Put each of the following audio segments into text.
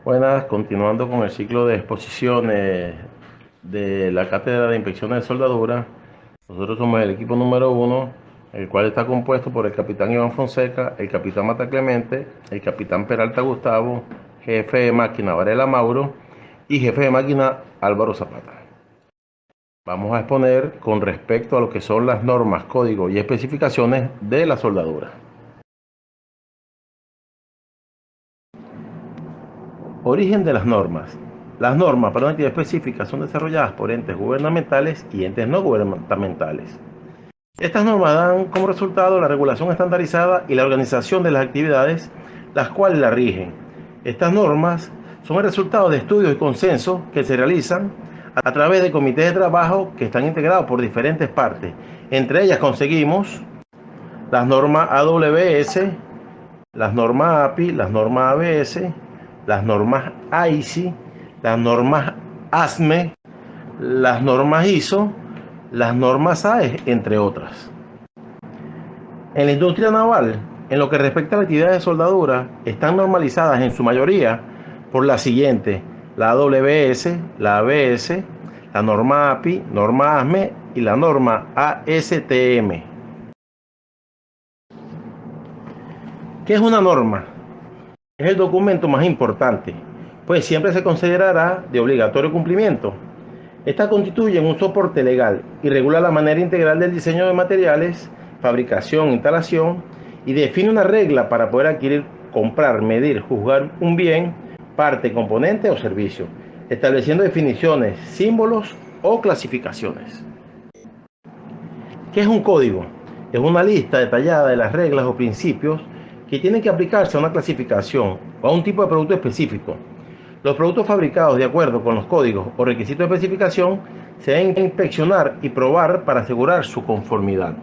Buenas, continuando con el ciclo de exposiciones de la Cátedra de Inspecciones de Soldadura. Nosotros somos el equipo número 1, el cual está compuesto por el capitán Iván Fonseca, el capitán Mata Clemente, el capitán Peralta Gustavo, jefe de máquina Varela Mauro y jefe de máquina Álvaro Zapata. Vamos a exponer con respecto a lo que son las normas, códigos y especificaciones de la soldadura. Origen de las normas. Las normas para una actividad específica son desarrolladas por entes gubernamentales y entes no gubernamentales. Estas normas dan como resultado la regulación estandarizada y la organización de las actividades, las cuales la rigen. Estas normas son el resultado de estudios y consensos que se realizan a través de comités de trabajo que están integrados por diferentes partes. Entre ellas conseguimos las normas AWS, las normas API, las normas ABS, las normas AISI, las normas ASME, las normas ISO, las normas AES, entre otras. En la industria naval, en lo que respecta a la actividad de soldadura, están normalizadas en su mayoría por la siguiente: la AWS, la ABS, la norma API, norma ASME y la norma ASTM. ¿Qué es una norma? Es el documento más importante, pues siempre se considerará de obligatorio cumplimiento. Esta constituye un soporte legal y regula la manera integral del diseño de materiales, fabricación, instalación y define una regla para poder adquirir, comprar, medir, juzgar un bien, parte, componente o servicio, estableciendo definiciones, símbolos o clasificaciones. ¿Qué es un código? Es una lista detallada de las reglas o principios que tienen que aplicarse a una clasificación o a un tipo de producto específico. Los productos fabricados de acuerdo con los códigos o requisitos de especificación se deben inspeccionar y probar para asegurar su conformidad.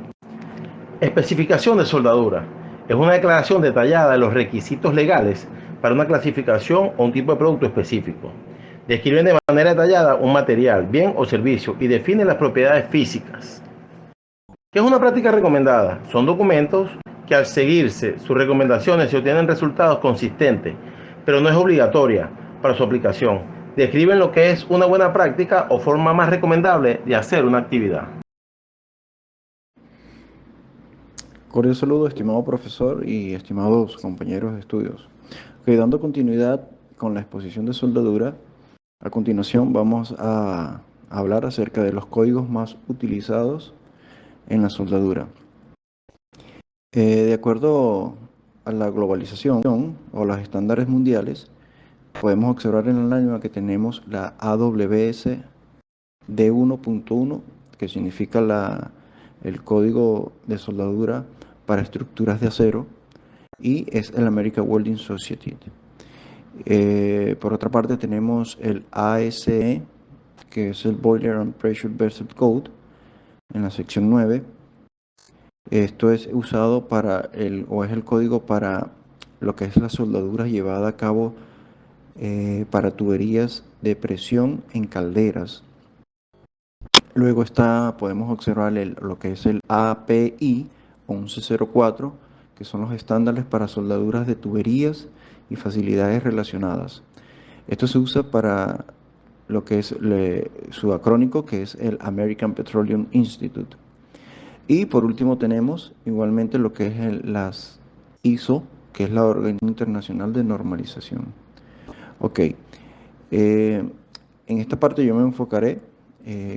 Especificación de soldadura. Es una declaración detallada de los requisitos legales para una clasificación o un tipo de producto específico. Describen de manera detallada un material, bien o servicio y define las propiedades físicas. ¿Qué es una práctica recomendada? Son documentos que al seguirse sus recomendaciones se obtienen resultados consistentes, pero no es obligatoria para su aplicación. Describen lo que es una buena práctica o forma más recomendable de hacer una actividad. Cordial saludo, estimado profesor y estimados compañeros de estudios. Dando continuidad con la exposición de soldadura, a continuación vamos a hablar acerca de los códigos más utilizados en la soldadura. De acuerdo a la globalización o los estándares mundiales, podemos observar en el año que tenemos la AWS D1.1, que significa el código de soldadura para estructuras de acero, y es el American Welding Society. Por otra parte tenemos el ASE, que es el Boiler and Pressure Vessel Code, en la sección 9. Esto es usado es el código para lo que es la soldadura llevada a cabo para tuberías de presión en calderas. Luego podemos observar lo que es el API 1104, que son los estándares para soldaduras de tuberías y facilidades relacionadas. Esto se usa para lo que es su acrónico, que es el American Petroleum Institute. Y por último tenemos igualmente lo que es las ISO, que es la Organización Internacional de Normalización. Ok, en esta parte yo me enfocaré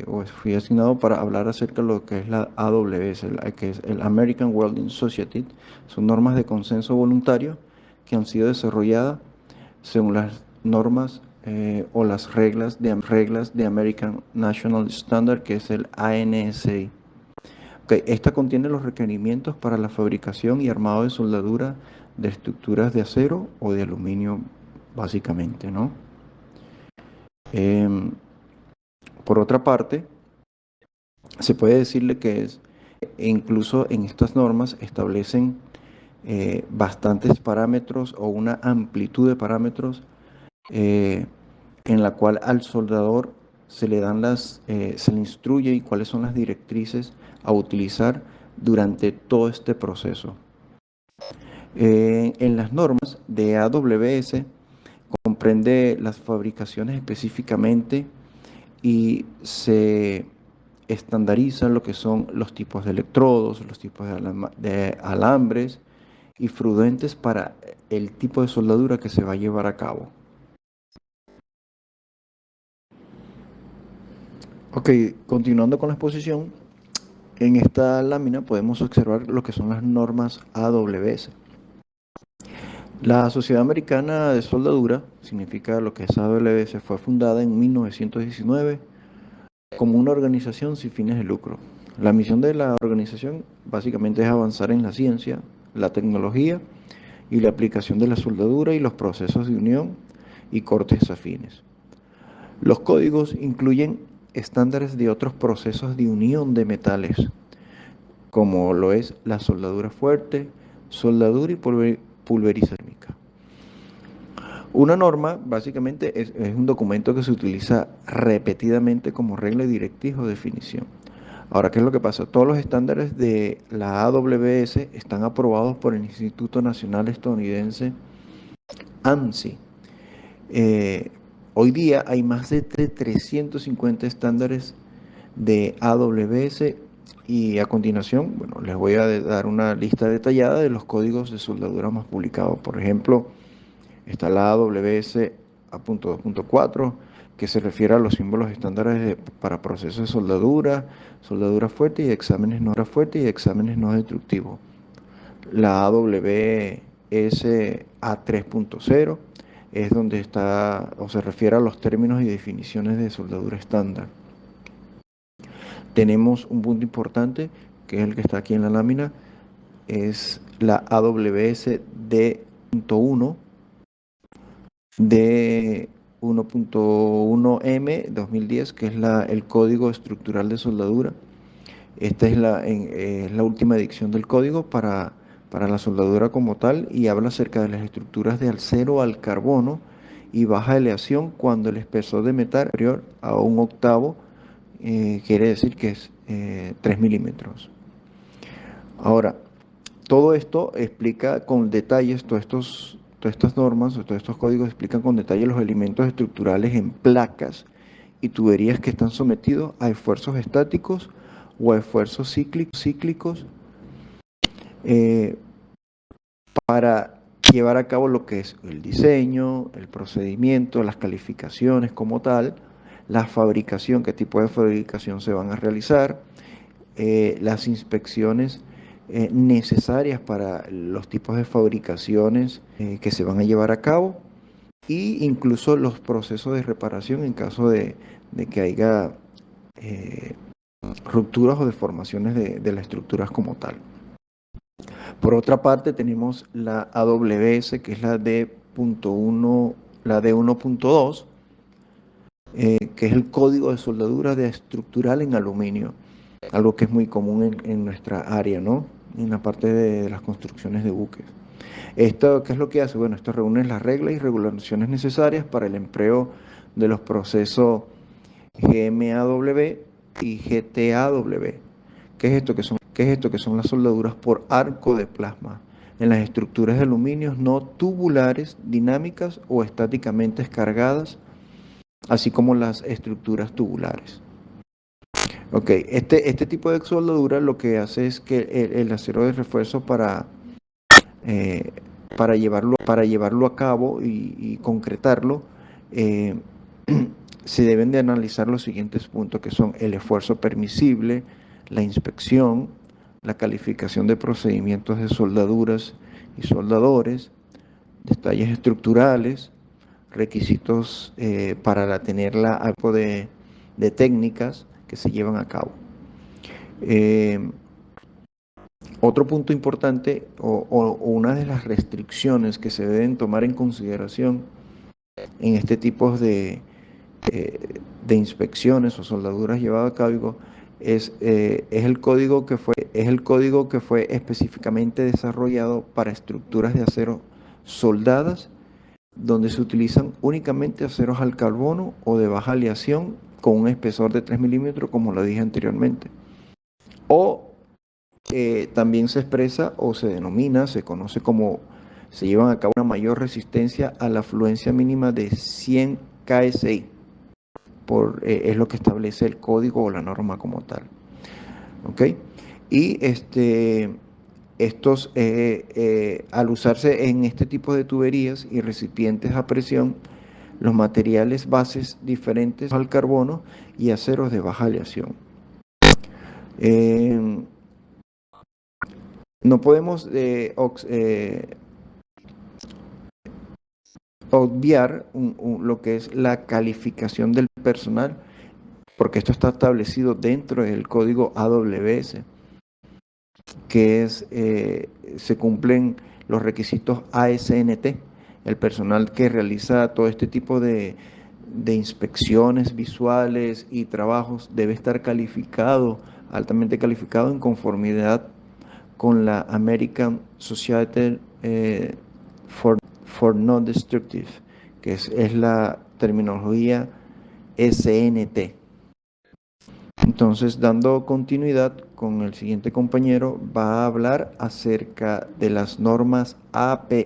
o fui asignado para hablar acerca de lo que es la AWS, que es el American Welding Society. Son normas de consenso voluntario que han sido desarrolladas según las normas o las reglas de American National Standard, que es el ANSI. Okay, esta contiene los requerimientos para la fabricación y armado de soldadura de estructuras de acero o de aluminio, básicamente, ¿no? Por otra parte, se puede decirle que incluso en estas normas establecen bastantes parámetros o una amplitud de parámetros en la cual al soldador se le instruye y cuáles son las directrices a utilizar durante todo este proceso. En las normas de AWS comprende las fabricaciones específicamente y se estandarizan lo que son los tipos de electrodos, los tipos de alambres y frudentes para el tipo de soldadura que se va a llevar a cabo. Ok, continuando con la exposición, en esta lámina podemos observar lo que son las normas AWS. La Sociedad Americana de Soldadura, significa lo que es AWS, fue fundada en 1919 como una organización sin fines de lucro. La misión de la organización básicamente es avanzar en la ciencia, la tecnología y la aplicación de la soldadura y los procesos de unión y cortes afines. Los códigos incluyen estándares de otros procesos de unión de metales, como lo es la soldadura fuerte, soldadura y pulverización térmica. Una norma básicamente es un documento que se utiliza repetidamente como regla y directriz o definición. Ahora, ¿qué es lo que pasa? Todos los estándares de la AWS están aprobados por el Instituto Nacional Estadounidense ANSI. Hoy día hay más de 350 estándares de AWS y a continuación, bueno, les voy a dar una lista detallada de los códigos de soldadura más publicados. Por ejemplo, está la AWS A.2.4, que se refiere a los símbolos estándares para procesos de soldadura, soldadura fuerte y exámenes no fuertes y exámenes no destructivos. La AWS A3.0 es donde está o se refiere a los términos y definiciones de soldadura estándar. Tenemos un punto importante, que es el que está aquí en la lámina, es la AWS D.1 de 1.1M 2010, que es el código estructural de soldadura. Esta es la última edición del código para la soldadura como tal y habla acerca de las estructuras de acero al carbono y baja aleación cuando el espesor de metal es superior a un octavo, quiere decir que es 3 milímetros. Ahora, todo esto explica con detalles, todas estas normas o todos estos códigos explican con detalle los elementos estructurales en placas y tuberías que están sometidos a esfuerzos estáticos o a esfuerzos cíclicos para llevar a cabo lo que es el diseño, el procedimiento, las calificaciones como tal, la fabricación, qué tipo de fabricación se van a realizar, las inspecciones necesarias para los tipos de fabricaciones que se van a llevar a cabo e incluso los procesos de reparación en caso de que haya rupturas o deformaciones de las estructuras como tal. Por otra parte tenemos la AWS, que es la D.1, la D1.2, que es el código de soldadura de estructural en aluminio, algo que es muy común en nuestra área, ¿no? En la parte de las construcciones de buques. Esto, ¿qué es lo que hace? Bueno, esto reúne las reglas y regulaciones necesarias para el empleo de los procesos GMAW y GTAW. ¿Qué es esto que son las soldaduras por arco de plasma en las estructuras de aluminio no tubulares, dinámicas o estáticamente descargadas, así como las estructuras tubulares? Ok, este tipo de soldadura lo que hace es que el acero de refuerzo para llevarlo a cabo y concretarlo, se deben de analizar los siguientes puntos, que son el esfuerzo permisible, la inspección, la calificación de procedimientos de soldaduras y soldadores, detalles estructurales, requisitos para tener la tipo de técnicas que se llevan a cabo. Otro punto importante o una de las restricciones que se deben tomar en consideración en este tipo de inspecciones o soldaduras llevadas a cabo es el código que fue específicamente desarrollado para estructuras de acero soldadas, donde se utilizan únicamente aceros al carbono o de baja aleación con un espesor de 3 milímetros, como lo dije anteriormente. O también se expresa o se denomina, se conoce como se llevan a cabo una mayor resistencia a la afluencia mínima de 100 KSI, es lo que establece el código o la norma como tal. ¿Ok? Y al usarse en este tipo de tuberías y recipientes a presión, los materiales bases diferentes al carbono y aceros de baja aleación. No podemos obviar lo que es la calificación del personal, porque esto está establecido dentro del código AWS, que se cumplen los requisitos ASNT. El personal que realiza todo este tipo de inspecciones visuales y trabajos debe estar calificado, altamente calificado, en conformidad con la American Society for Non-Destructive, que es la terminología SNT. Entonces, dando continuidad con el siguiente compañero, va a hablar acerca de las normas AP.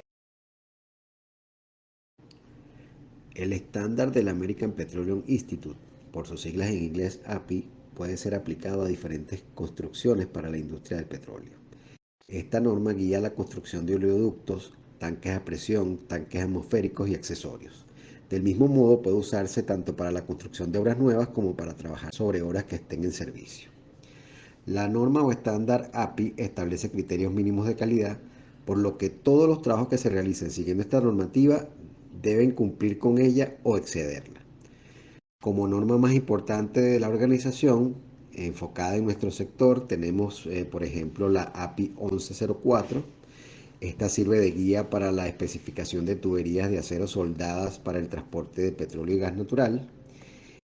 El estándar del American Petroleum Institute, por sus siglas en inglés API, puede ser aplicado a diferentes construcciones para la industria del petróleo. Esta norma guía la construcción de oleoductos, tanques a presión, tanques atmosféricos y accesorios. Del mismo modo, puede usarse tanto para la construcción de obras nuevas como para trabajar sobre obras que estén en servicio. La norma o estándar API establece criterios mínimos de calidad, por lo que todos los trabajos que se realicen siguiendo esta normativa deben cumplir con ella o excederla. Como norma más importante de la organización, enfocada en nuestro sector, tenemos, por ejemplo, la API 1104. Esta sirve de guía para la especificación de tuberías de acero soldadas para el transporte de petróleo y gas natural.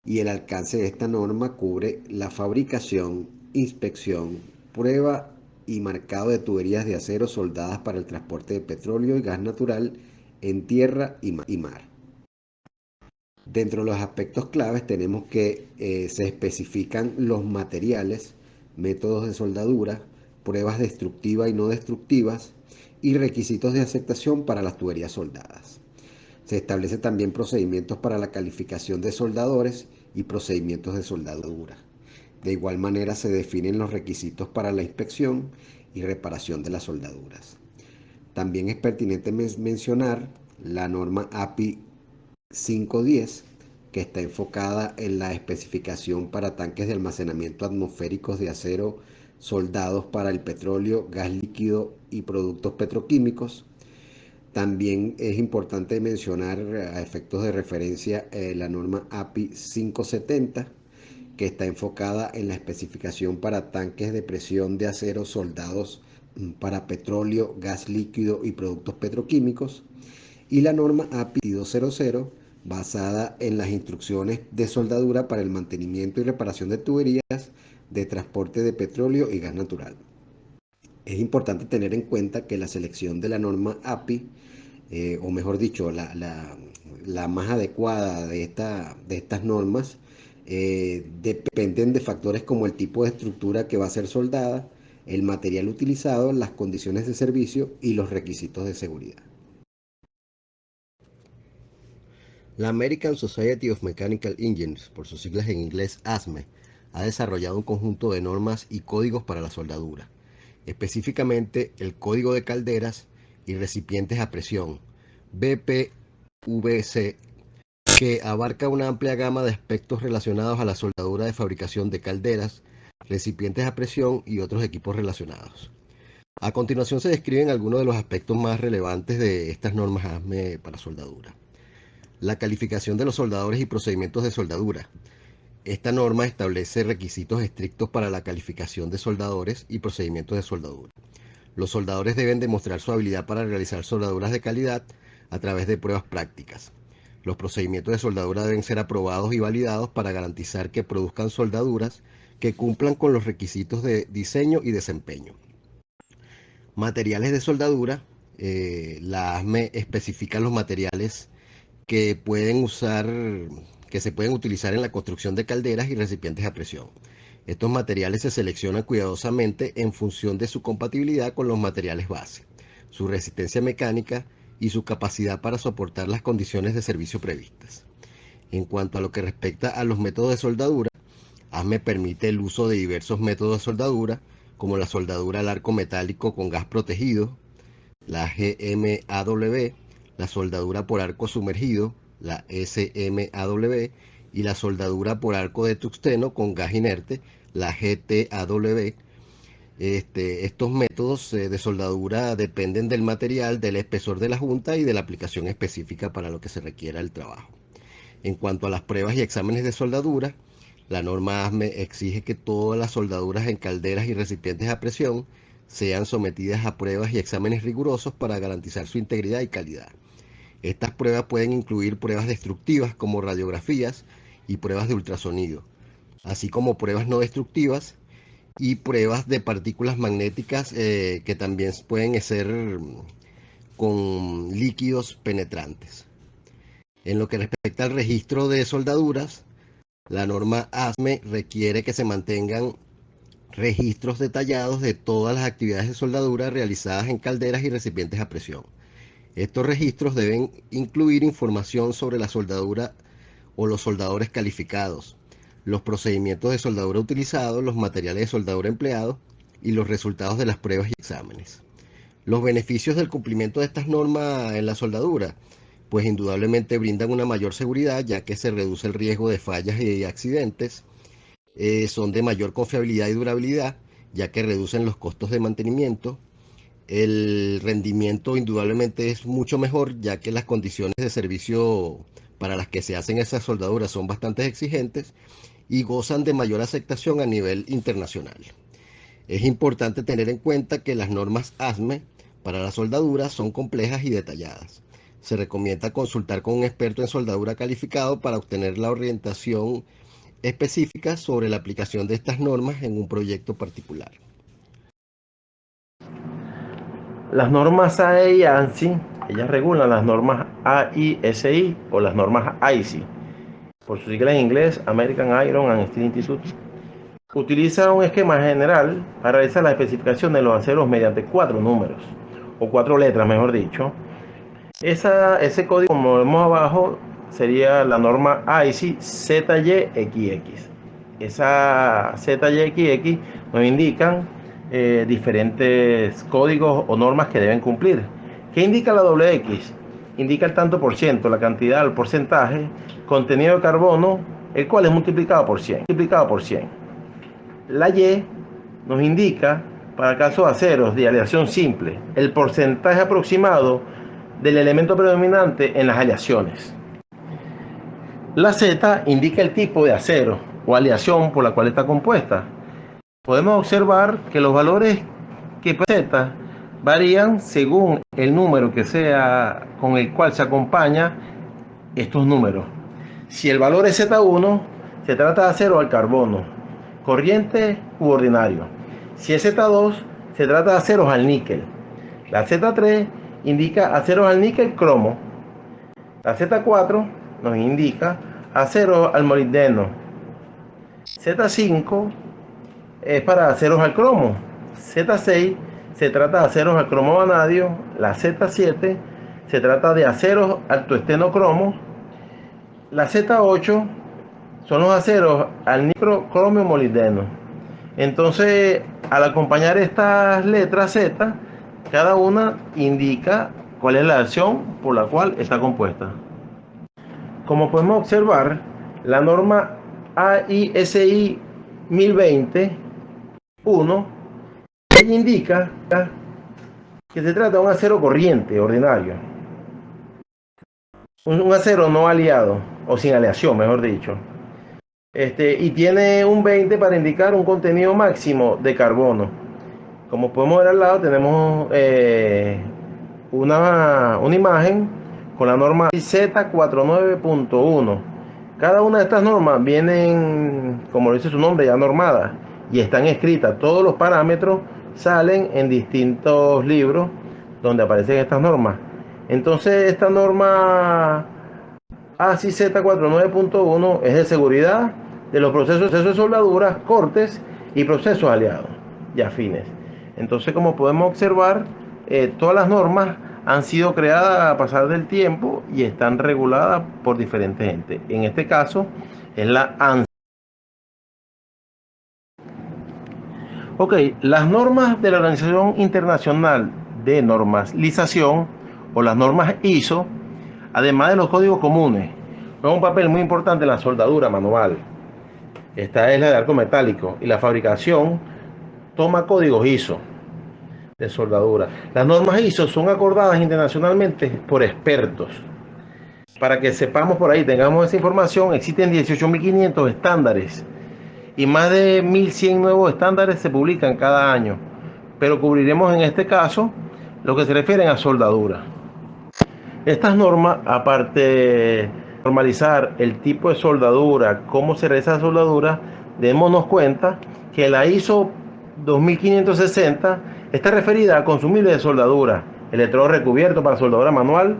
Y el alcance de esta norma cubre la fabricación, inspección, prueba y marcado de tuberías de acero soldadas para el transporte de petróleo y gas natural en tierra y mar. Dentro de los aspectos claves tenemos que se especifican los materiales, métodos de soldadura, pruebas destructivas y no destructivas y requisitos de aceptación para las tuberías soldadas. Se establecen también procedimientos para la calificación de soldadores y procedimientos de soldadura. De igual manera se definen los requisitos para la inspección y reparación de las soldaduras. También es pertinente mencionar la norma API 510, que está enfocada en la especificación para tanques de almacenamiento atmosféricos de acero soldados para el petróleo, gas líquido y productos petroquímicos. También es importante mencionar a efectos de referencia la norma API 570, que está enfocada en la especificación para tanques de presión de acero soldados para petróleo, gas líquido y productos petroquímicos. Y la norma API 200, basada en las instrucciones de soldadura para el mantenimiento y reparación de tuberías de transporte de petróleo y gas natural. Es importante tener en cuenta que la selección de la norma API, o mejor dicho, la más adecuada de estas normas, dependen de factores como el tipo de estructura que va a ser soldada, el material utilizado, las condiciones de servicio y los requisitos de seguridad. La American Society of Mechanical Engineers, por sus siglas en inglés ASME, ha desarrollado un conjunto de normas y códigos para la soldadura, específicamente el Código de Calderas y Recipientes a Presión, BPVC, que abarca una amplia gama de aspectos relacionados a la soldadura de fabricación de calderas, recipientes a presión y otros equipos relacionados. A continuación se describen algunos de los aspectos más relevantes de estas normas ASME para soldadura. La calificación de los soldadores y procedimientos de soldadura. Esta norma establece requisitos estrictos para la calificación de soldadores y procedimientos de soldadura. Los soldadores deben demostrar su habilidad para realizar soldaduras de calidad a través de pruebas prácticas. Los procedimientos de soldadura deben ser aprobados y validados para garantizar que produzcan soldaduras que cumplan con los requisitos de diseño y desempeño. Materiales de soldadura. La ASME especifica los materiales que que se pueden utilizar en la construcción de calderas y recipientes a presión. Estos materiales se seleccionan cuidadosamente en función de su compatibilidad con los materiales base. su resistencia mecánica y su capacidad para soportar las condiciones de servicio previstas. En cuanto a lo que respecta a los métodos de soldadura, ASME permite el uso de diversos métodos de soldadura, como la soldadura al arco metálico con gas protegido, la GMAW, la soldadura por arco sumergido, la SMAW, y la soldadura por arco de tungsteno con gas inerte, la GTAW. Estos métodos de soldadura dependen del material, del espesor de la junta y de la aplicación específica para lo que se requiera el trabajo. En cuanto a las pruebas y exámenes de soldadura, la norma ASME exige que todas las soldaduras en calderas y recipientes a presión sean sometidas a pruebas y exámenes rigurosos para garantizar su integridad y calidad. Estas pruebas pueden incluir pruebas destructivas como radiografías y pruebas de ultrasonido, así como pruebas no destructivas y pruebas de partículas magnéticas que también pueden ser con líquidos penetrantes. En lo que respecta al registro de soldaduras, la norma ASME requiere que se mantengan registros detallados de todas las actividades de soldadura realizadas en calderas y recipientes a presión. Estos registros deben incluir información sobre la soldadura o los soldadores calificados, los procedimientos de soldadura utilizados, los materiales de soldadura empleados y los resultados de las pruebas y exámenes. Los beneficios del cumplimiento de estas normas en la soldadura, pues indudablemente brindan una mayor seguridad, ya que se reduce el riesgo de fallas y accidentes, son de mayor confiabilidad y durabilidad, ya que reducen los costos de mantenimiento. El rendimiento indudablemente es mucho mejor, ya que las condiciones de servicio para las que se hacen esas soldaduras son bastante exigentes y gozan de mayor aceptación a nivel internacional. Es importante tener en cuenta que las normas ASME para la soldadura son complejas y detalladas. Se recomienda consultar con un experto en soldadura calificado para obtener la orientación específica sobre la aplicación de estas normas en un proyecto particular. Las normas AE y ANSI, ellas regulan las normas AISI o las normas AISI, por su sigla en inglés, American Iron and Steel Institute. Utiliza un esquema general para realizar la especificación de los aceros mediante 4 números, o 4 letras, mejor dicho. Ese código, como vemos abajo, sería la norma AISI ZYXX. Esa ZYXX nos indican diferentes códigos o normas que deben cumplir. ¿Qué indica la WX? Indica el tanto por ciento, la cantidad, el porcentaje, contenido de carbono, el cual es multiplicado por 100. La Y nos indica, para casos de aceros de aleación simple, el porcentaje aproximado del elemento predominante en las aleaciones. La Z indica el tipo de acero o aleación por la cual está compuesta. Podemos observar que los valores que presenta varían según el número que sea con el cual se acompaña estos números. Si el valor es Z1, se trata de acero al carbono, corriente u ordinario. Si es Z2, se trata de aceros al níquel. La Z3 indica aceros al níquel cromo. La Z4 nos indica aceros al molibdeno. Z5 es para aceros al cromo. Z6 se trata de aceros al cromo vanadio. La Z7 se trata de aceros al tungsteno cromo. La Z8 son los aceros al nicrocromio molibdeno. Entonces, al acompañar estas letras Z, cada una indica cuál es la acción por la cual está compuesta. Como podemos observar, la norma AISI 1020-1 indica que se trata de un acero corriente ordinario, un acero no aliado o sin aleación, mejor dicho, y tiene un 20 para indicar un contenido máximo de carbono. Como podemos ver al lado, tenemos una imagen con la norma Z49.1. Cada una de estas normas vienen, como dice su nombre, ya normadas y están escritas. Todos los parámetros salen en distintos libros donde aparecen estas normas. Entonces, esta norma ASI Z49.1 es de seguridad de los procesos de soldadura, cortes y procesos aliados y afines. Entonces, como podemos observar, todas las normas han sido creadas a pasar del tiempo y están reguladas por diferentes entes. En este caso es la ANSI. Ok, las normas de la Organización Internacional de Normalización o las normas ISO, además de los códigos comunes, juegan un papel muy importante en la soldadura manual. Esta es la de arco metálico y la fabricación toma códigos ISO de soldadura. Las normas ISO son acordadas internacionalmente por expertos. Para que sepamos por ahí, tengamos esa información, existen 18.500 estándares y más de 1.100 nuevos estándares se publican cada año, pero cubriremos en este caso lo que se refiere a soldadura. Estas normas, aparte de normalizar el tipo de soldadura, cómo se realiza la soldadura, démonos cuenta que la ISO 2560 está referida a consumibles de soldadura, electrodo recubierto para soldadura manual,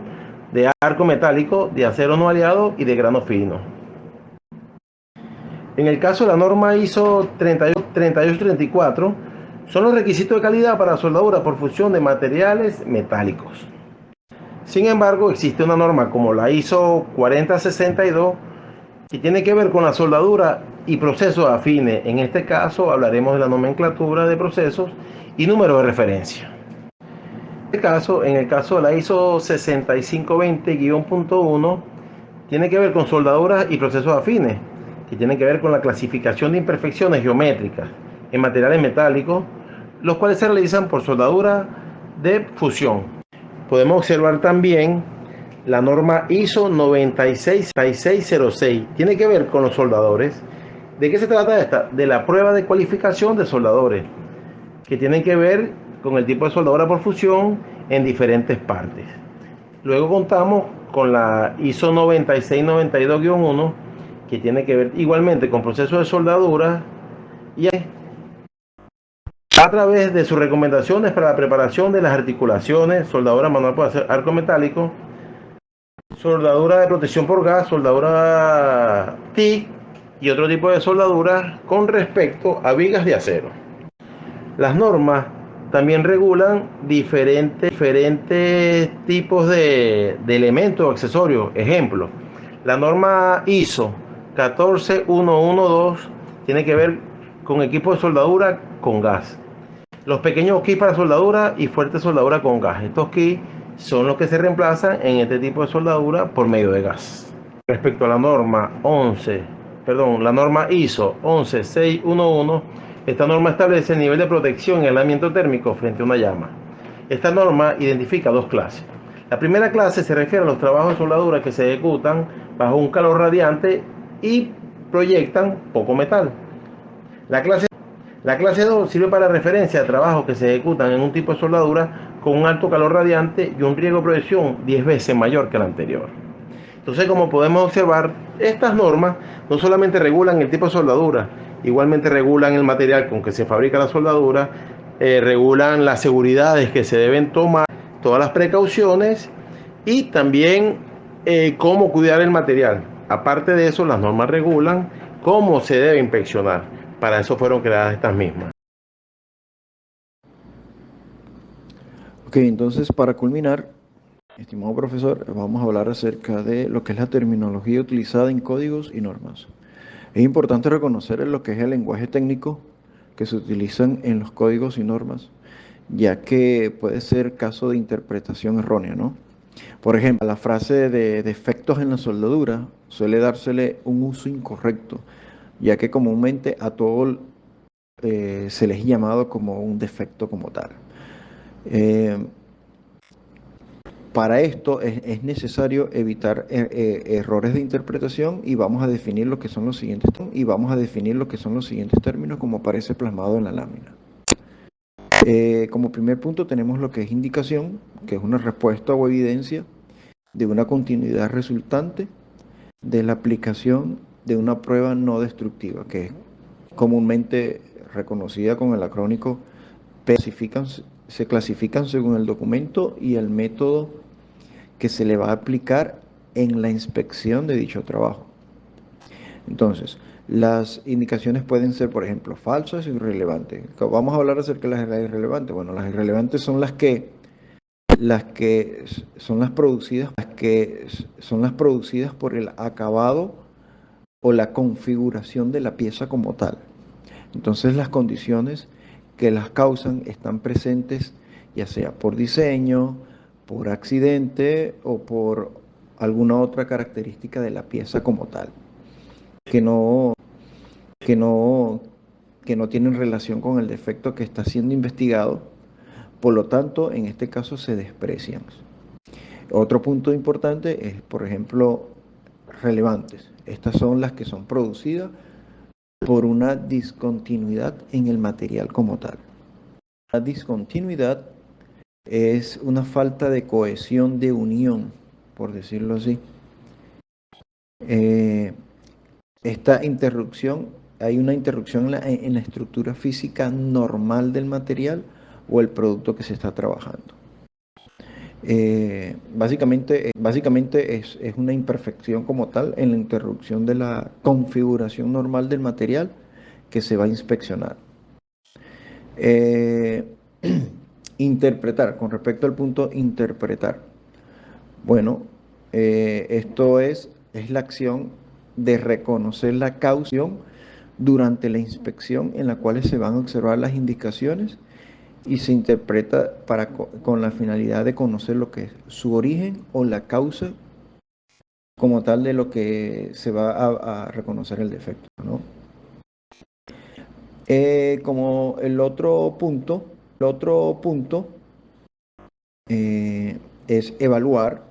de arco metálico, de acero no aliado y de grano fino. En el caso de la norma ISO 3834, son los requisitos de calidad para soldadura por fusión de materiales metálicos. Sin embargo, existe una norma como la ISO 4062 que tiene que ver con la soldadura y procesos afines. En este caso hablaremos de la nomenclatura de procesos y número de referencia. En el caso de la ISO 6520-1, tiene que ver con soldaduras y procesos afines, que tienen que ver con la clasificación de imperfecciones geométricas en materiales metálicos, los cuales se realizan por soldadura de fusión. Podemos observar también la norma ISO 9606. Tiene que ver con los soldadores. ¿De qué se trata esta? De la prueba de cualificación de soldadores, que tienen que ver con el tipo de soldadura por fusión en diferentes partes. Luego contamos con la ISO 9692-1, que tiene que ver igualmente con procesos de soldadura y a través de sus recomendaciones para la preparación de las articulaciones, soldadura manual por arco metálico, soldadura de protección por gas, soldadura TIG y otro tipo de soldadura con respecto a vigas de acero. Las normas también regulan diferentes tipos de elementos o accesorios. Ejemplo, la norma ISO 14112 tiene que ver con equipo de soldadura con gas. Los pequeños kits para soldadura y fuerte soldadura con gas. Estos kits son los que se reemplazan en este tipo de soldadura por medio de gas. Respecto a la norma la norma ISO 11611, esta norma establece el nivel de protección y aislamiento térmico frente a una llama. Esta norma identifica dos clases. La primera clase se refiere a los trabajos de soldadura que se ejecutan bajo un calor radiante y proyectan poco metal. La clase 2 sirve para referencia a trabajos que se ejecutan en un tipo de soldadura con un alto calor radiante y un riesgo de proyección 10 veces mayor que el anterior. Entonces, como podemos observar, estas normas no solamente regulan el tipo de soldadura, igualmente regulan el material con que se fabrica la soldadura, regulan las seguridades que se deben tomar, todas las precauciones y también cómo cuidar el material. Aparte de eso, las normas regulan cómo se debe inspeccionar. Para eso fueron creadas estas mismas. Ok, entonces para culminar, estimado profesor, vamos a hablar acerca de lo que es la terminología utilizada en códigos y normas. Es importante reconocer lo que es el lenguaje técnico que se utilizan en los códigos y normas, ya que puede ser caso de interpretación errónea, ¿no? Por ejemplo, la frase de defectos en la soldadura suele dársele un uso incorrecto, ya que comúnmente a todo se les ha llamado como un defecto como tal. Para esto es necesario evitar errores de interpretación y vamos a definir lo que son los siguientes términos como aparece plasmado en la lámina. Como primer punto tenemos lo que es indicación, que es una respuesta o evidencia de una continuidad resultante de la aplicación de una prueba no destructiva, que es comúnmente reconocida con el acrónico P. Se clasifican según el documento y el método que se le va a aplicar en la inspección de dicho trabajo. Entonces, las indicaciones pueden ser, por ejemplo, falsas o irrelevantes. Vamos a hablar acerca de las irrelevantes. Bueno, las irrelevantes son las que las que son las producidas por el acabado o la configuración de la pieza como tal. Entonces las condiciones que las causan están presentes ya sea por diseño, por accidente o por alguna otra característica de la pieza como tal, que no, que no, que no tienen relación con el defecto que está siendo investigado, por lo tanto, en este caso se desprecian. Otro punto importante es, por ejemplo, relevantes. Estas son las que son producidas por una discontinuidad en el material como tal. La discontinuidad es una falta de cohesión de unión, por decirlo así. Esta interrupción, hay una interrupción en la estructura física normal del material o el producto que se está trabajando. Básicamente es una imperfección como tal en la interrupción de la configuración normal del material que se va a inspeccionar. Interpretar, con respecto al punto interpretar. Bueno, esto es la acción de reconocer la causa durante la inspección en la cual se van a observar las indicaciones y se interpreta con la finalidad de conocer lo que es su origen o la causa como tal de lo que se va a reconocer el defecto, ¿no? Como el otro punto es evaluar,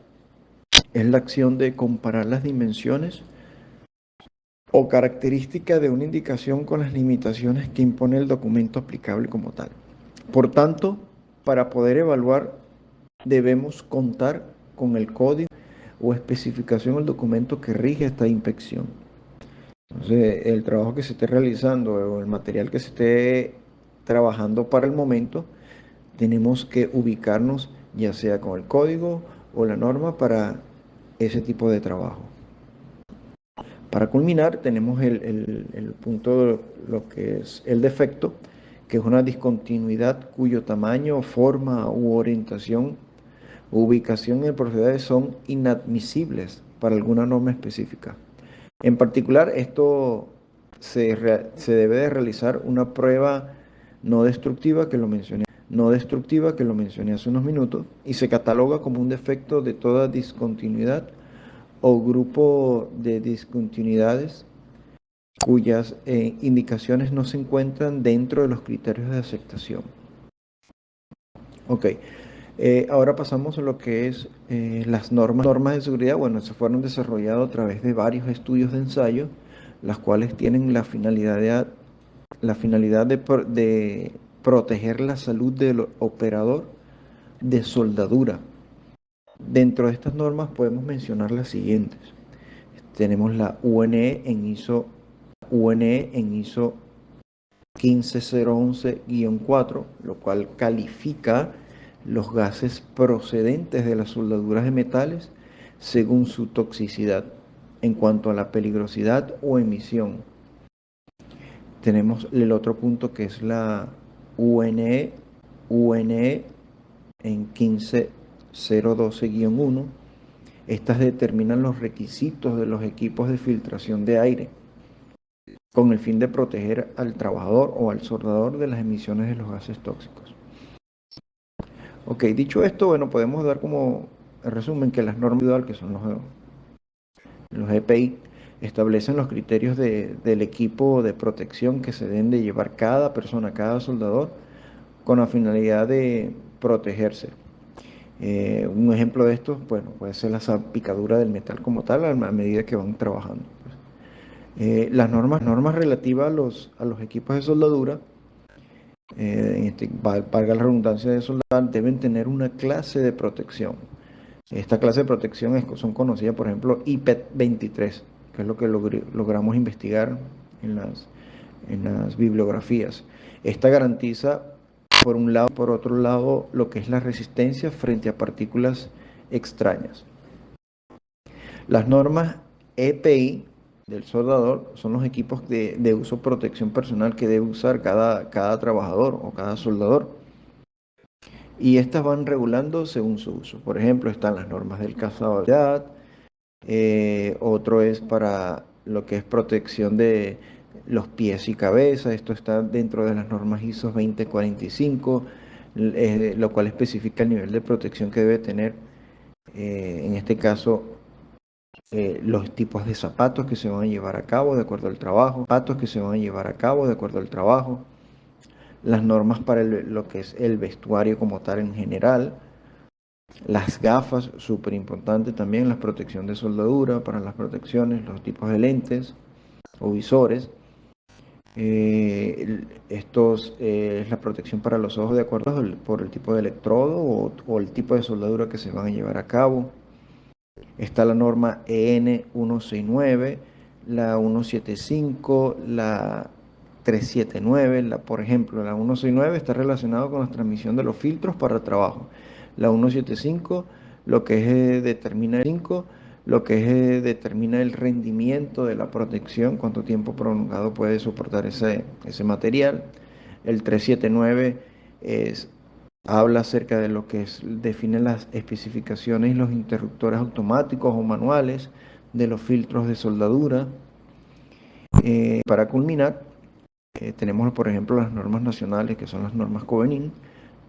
es la acción de comparar las dimensiones o características de una indicación con las limitaciones que impone el documento aplicable como tal. Por tanto, para poder evaluar debemos contar con el código o especificación del documento que rige esta inspección. Entonces, el trabajo que se esté realizando o el material que se esté trabajando para el momento, tenemos que ubicarnos ya sea con el código o la norma para ese tipo de trabajo. Para culminar, tenemos el punto de lo que es el defecto, que es una discontinuidad cuyo tamaño, forma u orientación o ubicación en propiedades son inadmisibles para alguna norma específica. En particular, esto se debe de realizar una prueba no destructiva que lo mencioné hace unos minutos y se cataloga como un defecto de toda discontinuidad o grupo de discontinuidades cuyas indicaciones no se encuentran dentro de los criterios de aceptación. Ok, ahora pasamos a lo que es las normas de seguridad. Bueno, se fueron desarrolladas a través de varios estudios de ensayo, las cuales tienen la finalidad de proteger la salud del operador de soldadura. Dentro de estas normas podemos mencionar las siguientes. Tenemos la UNE en ISO 15011-4, lo cual califica los gases procedentes de las soldaduras de metales según su toxicidad en cuanto a la peligrosidad o emisión. Tenemos el otro punto que es la UNE en 15012-1. Estas determinan los requisitos de los equipos de filtración de aire con el fin de proteger al trabajador o al soldador de las emisiones de los gases tóxicos. Ok, dicho esto, bueno, podemos dar como resumen que las normas individuales, que son los EPI, establecen los criterios del equipo de protección que se deben de llevar cada persona, cada soldador, con la finalidad de protegerse. Un ejemplo de esto, bueno, puede ser la salpicadura del metal como tal a medida que van trabajando. Las normas relativas a los equipos de soldadura, valga la redundancia de soldar, deben tener una clase de protección. Esta clase de protección son conocidas, por ejemplo, IPET 23, que es lo que logramos investigar en las bibliografías. Esta garantiza, por un lado, por otro lado, lo que es la resistencia frente a partículas extrañas. Las normas EPI del soldador son los equipos de uso protección personal que debe usar cada trabajador o cada soldador. y estas van regulando según su uso. Por ejemplo, están las normas del cazado de edad, otro es para lo que es protección de los pies y cabeza, esto está dentro de las normas ISO 2045, lo cual especifica el nivel de protección que debe tener, en este caso, los tipos de zapatos que se van a llevar a cabo de acuerdo al trabajo, zapatos que se van a llevar a cabo de acuerdo al trabajo, las normas para lo que es el vestuario como tal en general, las gafas, súper importante también, la protección de soldadura para las protecciones, los tipos de lentes o visores. Es la protección para los ojos de acuerdo por el tipo de electrodo o el tipo de soldadura que se van a llevar a cabo. Está la norma EN 169, la 175, la 379, por ejemplo, la 169 está relacionada con la transmisión de los filtros para trabajo. La 175, lo que es determina el rendimiento de la protección, cuánto tiempo prolongado puede soportar ese material. El 379 habla acerca de lo que define las especificaciones y los interruptores automáticos o manuales de los filtros de soldadura. Para culminar, tenemos, por ejemplo, las normas nacionales, que son las normas Covenin,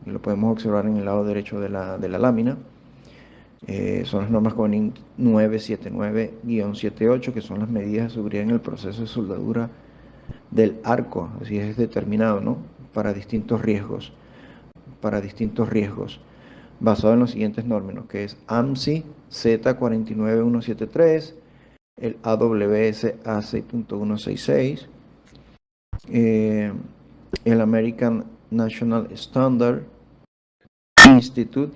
y lo podemos observar en el lado derecho de la lámina. Son las normas Covenin 979-78, que son las medidas de seguridad en el proceso de soldadura del arco, así es determinado, ¿no? Para distintos riesgos, basado en los siguientes normas, que es AMSI Z49173, el AWS A6.166, el American National Standard Institute,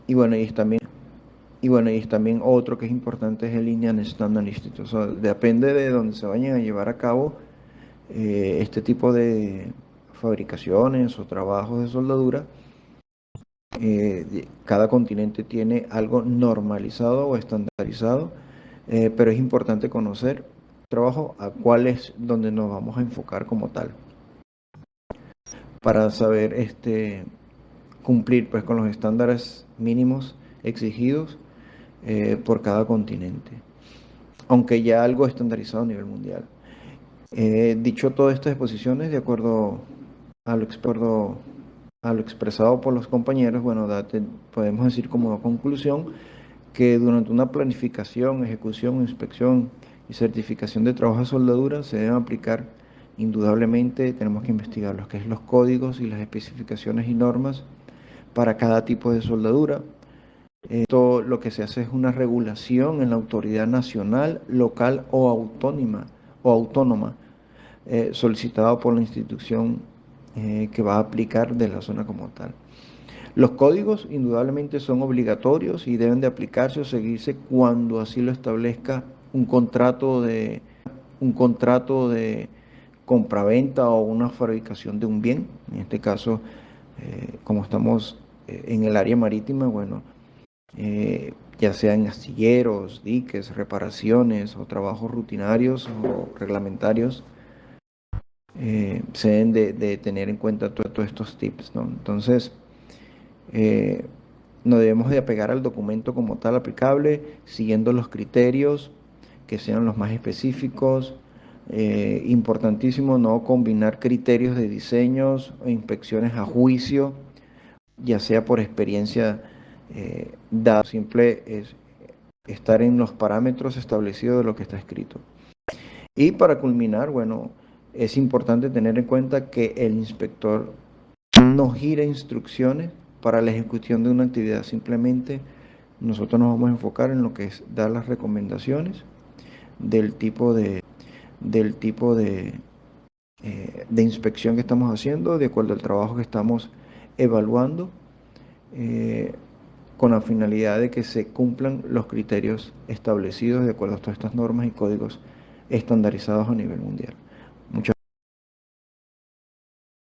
y bueno, y también otro que es importante es el Indian Standard Institute. O sea, depende de donde se vayan a llevar a cabo este tipo de fabricaciones o trabajos de soldadura. Cada continente tiene algo normalizado o estandarizado, pero es importante conocer el trabajo a cuál es donde nos vamos a enfocar como tal, para saber cumplir pues con los estándares mínimos exigidos por cada continente, aunque ya algo estandarizado a nivel mundial. Dicho todas estas exposiciones, de acuerdo a lo expresado por los compañeros, bueno, podemos decir como conclusión que durante una planificación, ejecución, inspección y certificación de trabajos de soldadura se deben aplicar indudablemente, tenemos que investigar lo que es los códigos y las especificaciones y normas para cada tipo de soldadura. Esto lo que se hace es una regulación en la autoridad nacional, local o autónoma, solicitado por la institución que va a aplicar de la zona como tal. Los códigos indudablemente son obligatorios y deben de aplicarse o seguirse cuando así lo establezca un contrato de compraventa o una fabricación de un bien. En este caso, como estamos en el área marítima, bueno, ya sean astilleros, diques, reparaciones o trabajos rutinarios o reglamentarios, se deben de tener en cuenta todos estos tips, ¿no? Entonces, nos debemos de apegar al documento como tal aplicable, siguiendo los criterios que sean los más específicos. Importantísimo no combinar criterios de diseños o inspecciones a juicio, ya sea por experiencia dada, simple es estar en los parámetros establecidos de lo que está escrito. Y para culminar, bueno, es importante tener en cuenta que el inspector no gira instrucciones para la ejecución de una actividad, simplemente nosotros nos vamos a enfocar en lo que es dar las recomendaciones del tipo de inspección que estamos haciendo, de acuerdo al trabajo que estamos evaluando, con la finalidad de que se cumplan los criterios establecidos de acuerdo a todas estas normas y códigos estandarizados a nivel mundial.